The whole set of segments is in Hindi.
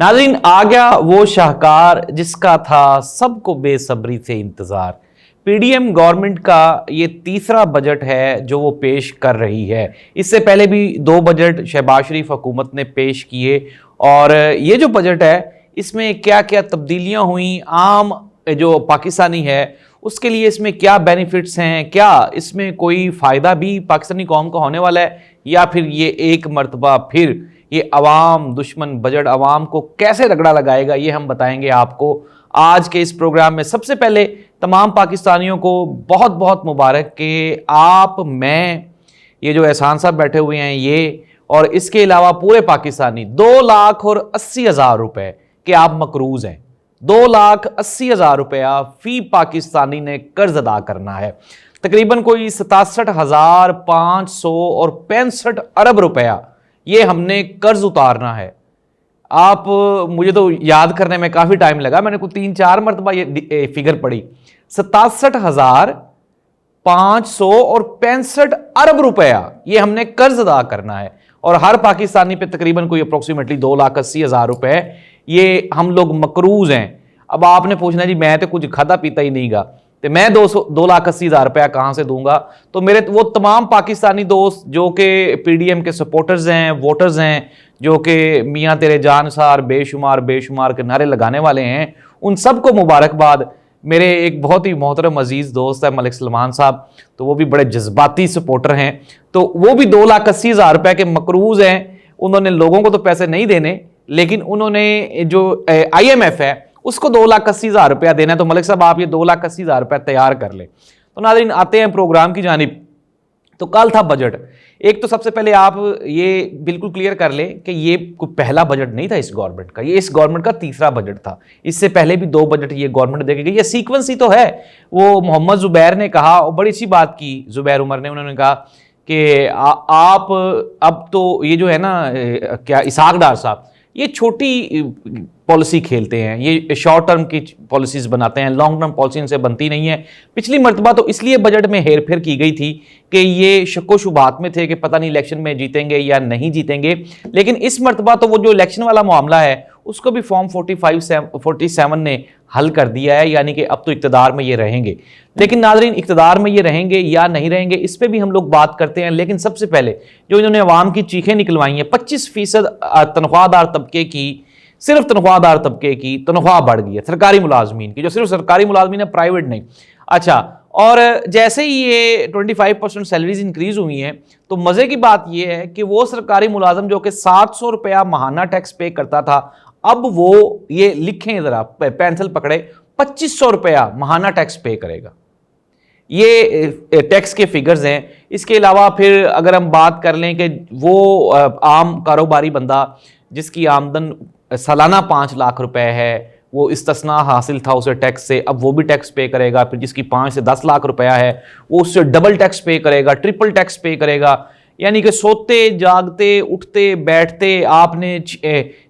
नाज़रीन, आ गया वो शाहकार जिसका था सबको बेसब्री से इंतजार। पीडीएम गवर्नमेंट का ये तीसरा बजट है जो वो पेश कर रही है। इससे पहले भी दो बजट शहबाज शरीफ हुकूमत ने पेश किए और ये जो बजट है इसमें क्या क्या तब्दीलियां हुई, आम जो पाकिस्तानी है उसके लिए इसमें क्या बेनिफिट्स हैं, क्या इसमें कोई फ़ायदा भी पाकिस्तानी कौम का होने वाला है, या फिर ये एक मर्तबा फिर ये अवाम दुश्मन बजट अवाम को कैसे रगड़ा लगाएगा, ये हम बताएंगे आपको आज के इस प्रोग्राम में। सबसे पहले तमाम पाकिस्तानियों को बहुत बहुत मुबारक कि आप, मैं, ये जो एहसान साहब बैठे हुए हैं ये, और इसके अलावा पूरे पाकिस्तानी 2,80,000 रुपए के आप मकरूज हैं। 2,80,000 रुपया फी पाकिस्तानी ने कर्ज अदा करना है। तकरीबन कोई 67,500 और 65 अरब रुपया ये हमने कर्ज उतारना है। आप, मुझे तो याद करने में काफी टाइम लगा, मैंने कोई 3-4 मरतबा ये फिगर पढ़ी। 67,500 और 65 अरब रुपया ये हमने कर्ज अदा करना है और हर पाकिस्तानी पे तकरीबन कोई अप्रोक्सीमेटली 2,80,000 रुपए ये हम लोग मकरूज हैं। अब आपने पूछना जी मैं तो कुछ खाता पीता ही नहीं गा, तो मैं 2,80,000 रुपया कहां से दूंगा। तो मेरे वो तमाम पाकिस्तानी दोस्त जो कि पीडीएम के सपोर्टर्स हैं, वोटर्स हैं, जो कि मियाँ तेरे जानसार बेशुमार बेशुमार के नारे लगाने वाले हैं, उन सबको मुबारकबाद। मेरे एक बहुत ही मोहतरम अजीज दोस्त है मलिक सलमान साहब, तो वो भी बड़े जज्बाती सपोर्टर हैं, तो वो भी 2,80,000 रुपये के मकरूज हैं। उन्होंने लोगों को तो पैसे नहीं देने, लेकिन उन्होंने जो IMF है उसको 2,80,000 रुपया देना है। तो मलिक साहब आप ये 2,80,000 रुपया तैयार कर ले। तो नाज़रीन आते हैं प्रोग्राम की जानिब। तो कल था बजट। एक तो सबसे पहले आप ये बिल्कुल क्लियर कर लें कि ये कोई पहला बजट नहीं था इस गवर्नमेंट का, ये इस गवर्नमेंट का तीसरा बजट था। इससे पहले भी 2 बजट ये गवर्नमेंट देके गई, ये सीक्वेंस ही तो है। वो मोहम्मद जुबैर ने कहा, और बड़ी अच्छी बात की जुबैर उमर ने, उन्होंने कहा कि आप अब तो ये जो है ना क्या इसाक डार साहब ये छोटी पॉलिसी खेलते हैं, ये शॉर्ट टर्म की पॉलिसीज बनाते हैं, लॉन्ग टर्म पॉलिसी इनसे बनती नहीं है। पिछली मर्तबा तो इसलिए बजट में हेर फेर की गई थी कि ये शक्को शुबात में थे कि पता नहीं इलेक्शन में जीतेंगे या नहीं जीतेंगे, लेकिन इस मर्तबा तो वो जो इलेक्शन वाला मामला है उसको भी फॉर्म 47 ने हल कर दिया है, यानी कि अब तो इक्तदार में ये रहेंगे। लेकिन नाज़रीन इक्तदार में ये रहेंगे या नहीं रहेंगे इस पर भी हम लोग बात करते हैं। लेकिन सबसे पहले जो इन्होंने अवाम की चीखें निकलवाई हैं, 25% तनख्वाहदार तबके की, सिर्फ तनख्वाहदार तबके की तनख्वाह बढ़ गई है, सरकारी मुलाजमीन की, जो सिर्फ सरकारी मुलाजमीन है, प्राइवेट नहीं। अच्छा, और जैसे ही ये 25% सैलरीज इंक्रीज हुई हैं, तो मजे की बात यह है कि वो सरकारी मुलाजम जो कि 700 रुपया माहाना टैक्स पे करता था, अब वो ये लिखें जरा, पेंसिल पकड़े, 2500 रुपया माहाना टैक्स पे करेगा। ये टैक्स के फिगर्स हैं। इसके अलावा फिर अगर हम बात कर लें कि वो आम कारोबारी बंदा जिसकी आमदन सालाना 5 लाख रुपए है, वो इस्तिस्ना हासिल था उसे टैक्स से, अब वो भी टैक्स पे करेगा। फिर जिसकी 5 से 10 लाख रुपया है वो उससे डबल टैक्स पे करेगा, ट्रिपल टैक्स पे करेगा। यानी कि सोते जागते उठते बैठते आपने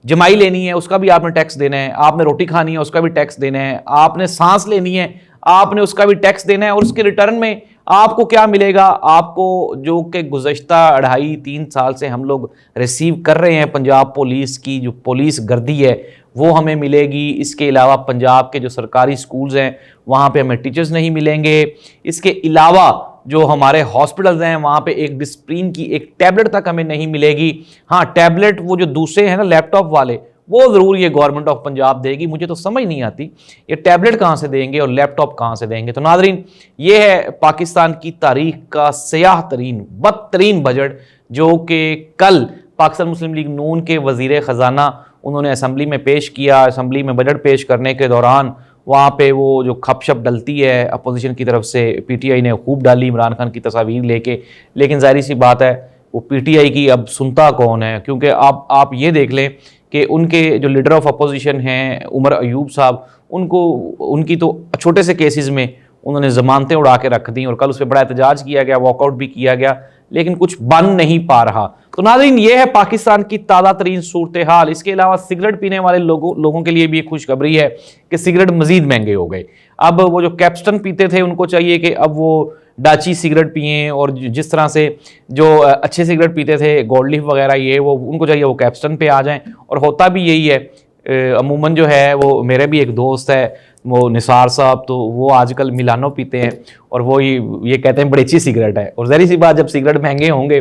जमाई लेनी है उसका भी आपने टैक्स देना है, आपने रोटी खानी है उसका भी टैक्स देना है, आपने सांस लेनी है आपने उसका भी टैक्स देना है। और उसके रिटर्न में आपको क्या मिलेगा? आपको जो कि गुज़श्ता 2.5-3 साल से हम लोग रिसीव कर रहे हैं, पंजाब पुलिस की जो पुलिस गर्दी है वो हमें मिलेगी। इसके अलावा पंजाब के जो सरकारी स्कूल्स हैं वहाँ पे हमें टीचर्स नहीं मिलेंगे। इसके अलावा जो हमारे हॉस्पिटल्स हैं वहाँ पे एक डिस्प्रिन की एक टैबलेट तक हमें नहीं मिलेगी। हाँ, टैबलेट वो जो दूसरे हैं ना लैपटॉप वाले, वो ज़रूर ये गवर्नमेंट ऑफ पंजाब देगी। मुझे तो समझ नहीं आती ये टैबलेट कहाँ से देंगे और लैपटॉप कहाँ से देंगे। तो नाज़रीन ये है पाकिस्तान की तारीख का सयाह तरीन बदतरीन बजट, जो कि कल पाकिस्तान मुस्लिम लीग नून के वज़ीर ख़जाना उन्होंने असम्बली में पेश किया। असम्बली में बजट पेश करने के दौरान वहाँ पे वो जो खपशप डलती है अपोजिशन की तरफ से, PTI ने खूब डाली इमरान खान की तस्वीर लेके, लेकिन जाहिर सी बात है वो PTI की अब सुनता कौन है। क्योंकि आप ये देख लें कि उनके जो लीडर ऑफ अपोजिशन हैं उमर अयूब साहब, उनकी तो छोटे से केसेस में उन्होंने ज़मानतें उड़ा के रख दी और कल उस पर बड़ा एहतजाज किया गया, वॉकआउट भी किया गया, लेकिन कुछ बन नहीं पा रहा। तो नाज़रीन ये है पाकिस्तान की ताज़ा तरीन सूरत हाल। इसके अलावा सिगरेट पीने वाले लोगों के लिए भी एक खुशखबरी है कि सिगरेट मज़ीद महंगे हो गए। अब वो जो कैप्स्टन पीते थे उनको चाहिए कि अब वो डाची सिगरेट पिए, और जिस तरह से जो अच्छे सिगरेट पीते थे गोल्ड लीफ वगैरह ये वो उनको चाहिए वो कैप्स्टन पे आ जाएं। और होता भी यही है अमूमन जो है वो, मेरे भी एक दोस्त है वो निसार साहब, तो वो आजकल मिलानो पीते हैं और वो ये कहते हैं बड़ी अच्छी सिगरेट है। और ज़ाहिर सी बात, जब सिगरेट महंगे होंगे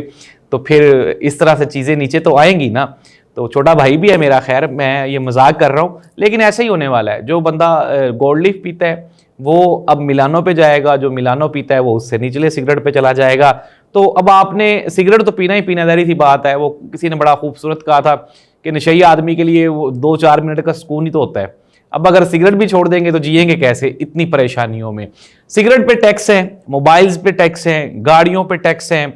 तो फिर इस तरह से चीज़ें नीचे तो आएंगी ना। तो छोटा भाई भी है मेरा, खैर मैं ये मजाक कर रहा हूँ, लेकिन ऐसे ही होने वाला है। जो बंदा गोल्ड लीफ पीता है वो अब मिलानो पे जाएगा, जो मिलानो पीता है वो उससे निचले सिगरेट पे चला जाएगा। तो अब आपने सिगरेट तो पीना ही पीना, ज़ाहिर सी बात है। वो किसी ने बड़ा खूबसूरत कहा था कि नशई आदमी के लिए वो 2-4 मिनट का सुकून ही तो होता है। अब अगर सिगरेट भी छोड़ देंगे तो जिएंगे कैसे इतनी परेशानियों में। सिगरेट पे टैक्स है, मोबाइल्स पे टैक्स है, गाड़ियों पे टैक्स है,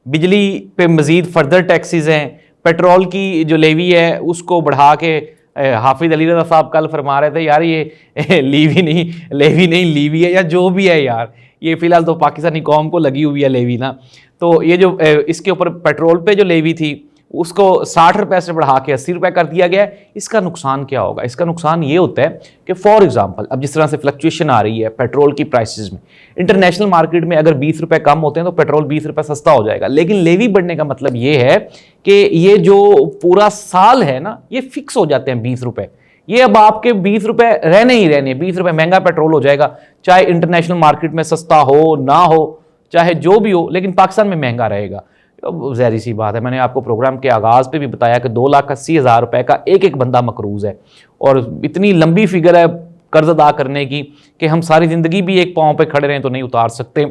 बिजली पे मजीद फर्दर टैक्सेस हैं, पेट्रोल की जो लेवी है उसको बढ़ा के हाफिज अली रजा साहब कल फरमा रहे थे यार ये लेवी नहीं लीवी है, या जो भी है यार, ये फिलहाल तो पाकिस्तानी कौम को लगी हुई है लेवी ना। तो ये जो इसके ऊपर पेट्रोल पे जो लेवी थी उसको 60 रुपए से बढ़ा के 80 रुपए कर दिया गया है। इसका नुकसान क्या होगा? इसका नुकसान ये होता है कि फॉर एग्जांपल अब जिस तरह से फ्लक्चुएशन आ रही है पेट्रोल की प्राइसेस में, इंटरनेशनल मार्केट में अगर 20 रुपए कम होते हैं तो पेट्रोल 20 रुपए सस्ता हो जाएगा। लेकिन लेवी बढ़ने का मतलब ये है कि ये जो पूरा साल है ना, ये फिक्स हो जाते हैं 20 रुपए। ये अब आपके 20 रुपए रहने ही रहने, 20 रुपए महंगा पेट्रोल हो जाएगा, चाहे इंटरनेशनल मार्केट में सस्ता हो ना हो, चाहे जो भी हो, लेकिन पाकिस्तान में महंगा रहेगा। तो ज़ाहिर सी बात है, मैंने आपको प्रोग्राम के आगाज़ पे भी बताया कि 2,80,000 रुपए का एक बंदा मकरूज़ है। और इतनी लंबी फिगर है कर्ज अदा करने की कि हम सारी ज़िंदगी भी एक पाँव पे खड़े रहें तो नहीं उतार सकते।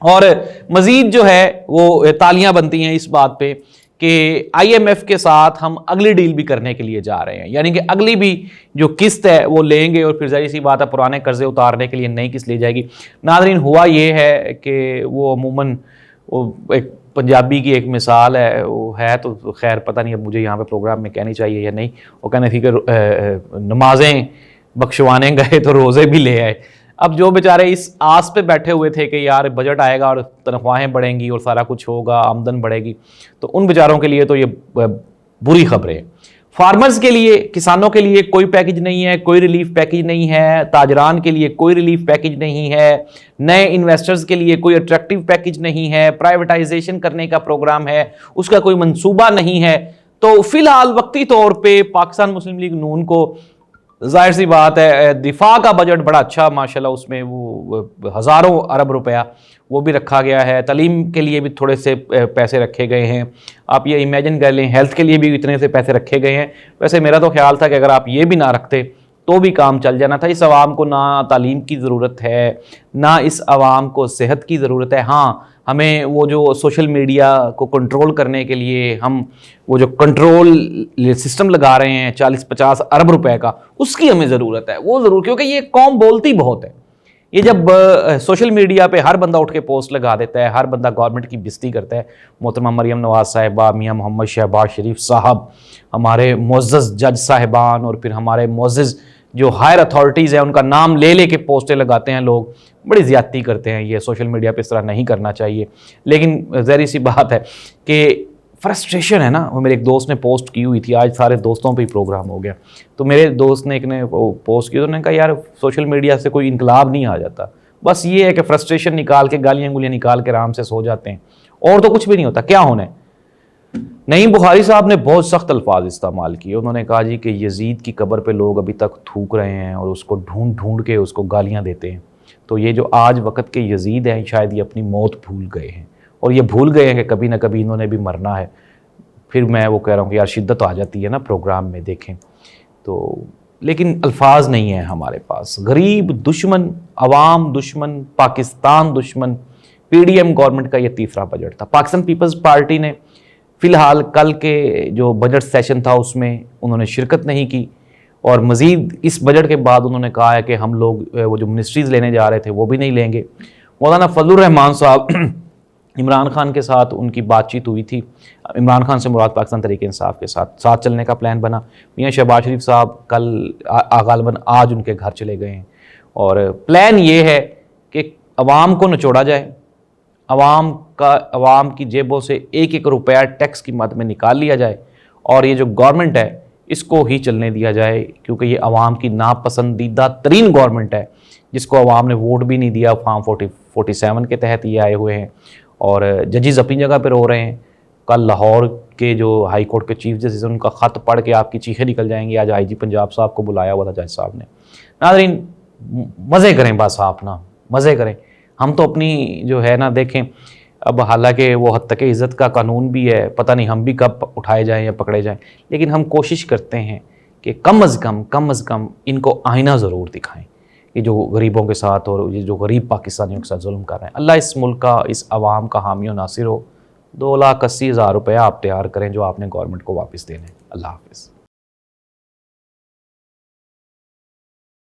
और मज़ीद जो है वो तालियां बनती हैं इस बात पे कि IMF के साथ हम अगली डील भी करने के लिए जा रहे हैं, यानी कि अगली भी जो किस्त है वो लेंगे और फिर ज़ाहिर सी बात है पुराने कर्जे उतारने के लिए नई किस्त ली जाएगी। नाज़रीन, हुआ ये है कि वो अमूमन वो एक पंजाबी की एक मिसाल है, वो है तो खैर पता नहीं अब मुझे यहाँ पे प्रोग्राम में कहनी चाहिए या नहीं। वो कहने थी कि नमाजें बख्शवाने गए तो रोज़े भी ले आए। अब जो बेचारे इस आस पे बैठे हुए थे कि यार बजट आएगा और तनख्वाहें बढ़ेंगी और सारा कुछ होगा, आमदन बढ़ेगी, तो उन बेचारों के लिए तो ये बुरी खबरें हैं। फार्मर्स के लिए, किसानों के लिए कोई पैकेज नहीं है, कोई रिलीफ पैकेज नहीं है, ताजरान के लिए कोई रिलीफ पैकेज नहीं है, नए इन्वेस्टर्स के लिए कोई अट्रैक्टिव पैकेज नहीं है, प्राइवेटाइजेशन करने का प्रोग्राम है उसका कोई मंसूबा नहीं है। तो फिलहाल वक्ती तौर पे पाकिस्तान मुस्लिम लीग नून को जाहिर सी बात है दिफा का बजट बड़ा अच्छा माशाल्लाह, उसमें वो हज़ारों अरब रुपया वो भी रखा गया है। तालीम के लिए भी थोड़े से पैसे रखे गए हैं। आप ये इमेजिन कर लें, हेल्थ के लिए भी इतने से पैसे रखे गए हैं। वैसे मेरा तो ख्याल था कि अगर आप ये भी ना रखते तो भी काम चल जाना था। इस आवाम को ना तालीम की ज़रूरत है, ना इस आवाम को सेहत की ज़रूरत है। हाँ, हमें वो जो सोशल मीडिया को कंट्रोल करने के लिए हम वो जो कंट्रोल सिस्टम लगा रहे हैं 40-50 अरब रुपए का, उसकी हमें ज़रूरत है। वो ज़रूर, क्योंकि ये कौम बोलती बहुत है। ये जब सोशल मीडिया पे हर बंदा उठ के पोस्ट लगा देता है, हर बंदा गवर्नमेंट की बेइज्जती करता है, मोहतरमा मरियम नवाज साहिबा, मियाँ मोहम्मद शहबाज शरीफ साहब, हमारे मुअज़्ज़ज़ जज साहिबान और फिर हमारे मुअज़्ज़ज़ जो हायर अथॉरिटीज़ हैं उनका नाम ले ले के पोस्टें लगाते हैं लोग, बड़ी ज़्यादती करते हैं। ये सोशल मीडिया पे इस तरह नहीं करना चाहिए। लेकिन ज़ाहिर सी बात है कि फ्रस्ट्रेशन है ना। वो मेरे एक दोस्त ने पोस्ट की हुई थी, आज सारे दोस्तों पे ही प्रोग्राम हो गया। तो मेरे दोस्त ने एक ने पोस्ट की, तो उन्होंने कहा यार सोशल मीडिया से कोई इनकलाब नहीं आ जाता, बस ये है कि फ्रस्ट्रेशन निकाल के गालियाँ गुलियाँ निकाल के आराम से सो जाते हैं, और तो कुछ भी नहीं होता। क्या होना है? नईम बुखारी साहब ने बहुत सख्त अल्फाज इस्तेमाल किए। उन्होंने कहा जी कि यजीद की कब्र पे लोग अभी तक थूक रहे हैं और उसको ढूंढ ढूंढ के उसको गालियाँ देते हैं। तो ये जो आज वक़्त के यजीद हैं शायद ये अपनी मौत भूल गए हैं, और ये भूल गए हैं कि कभी ना कभी इन्होंने भी मरना है। फिर मैं वो कह रहा हूँ कि यार शिद्दत आ जाती है ना प्रोग्राम में, देखें तो, लेकिन अल्फाज नहीं है हमारे पास। गरीब दुश्मन, अवाम दुश्मन, पाकिस्तान दुश्मन, PDM गवर्नमेंट का ये तीसरा बजट था। पाकिस्तान पीपल्स पार्टी ने फ़िलहाल कल के जो बजट सेशन था उसमें उन्होंने शिरकत नहीं की, और मज़ीद इस बजट के बाद उन्होंने कहा है कि हम लोग वो जो मिनिस्ट्रीज़ लेने जा रहे थे वो भी नहीं लेंगे। मौलाना फजलुर रहमान साहब, इमरान खान के साथ उनकी बातचीत हुई थी। इमरान खान से मुराद पाकिस्तान तहरीक इंसाफ के साथ चलने का प्लान बना। मियाँ शहबाज शरीफ साहब कल गालिबन आज उनके घर चले गए हैं, और प्लान ये है कि अवाम को निचोड़ा जाए, अवाम की जेबों से एक रुपया टैक्स की मद में निकाल लिया जाए, और ये जो गवर्नमेंट है इसको ही चलने दिया जाए, क्योंकि ये अवाम की नापसंदीदा तरीन गवर्नमेंट है, जिसको अवाम ने वोट भी नहीं दिया। फॉर्म 47 के तहत ये आए हुए हैं, और जजेस अपनी जगह पर रो रहे हैं। कल लाहौर के जो हाई कोर्ट के चीफ जस्टिस उनका ख़त पढ़ के आपकी चीखें निकल जाएंगी। आज आईजी पंजाब साहब को बुलाया हुआ था जज साहब ने। नाज़रीन मज़े करें बस, आप ना मज़े करें, हम तो अपनी जो है ना देखें। अब हालांकि वो हद तक इज़्ज़त का कानून भी है, पता नहीं हम भी कब उठाए जाएं या पकड़े जाएं, लेकिन हम कोशिश करते हैं कि कम अज़ कम इनको आईना ज़रूर दिखाएं, ये जो गरीबों के साथ और ये जो गरीब पाकिस्तानियों के साथ जुल्म कर रहे हैं। अल्लाह इस मुल्क का, इस आवाम का हामी और नासिर हो। 2,80,000 रुपया आप तैयार करें जो आपने गवर्नमेंट को वापस देने। अल्लाह हाफ़िज़।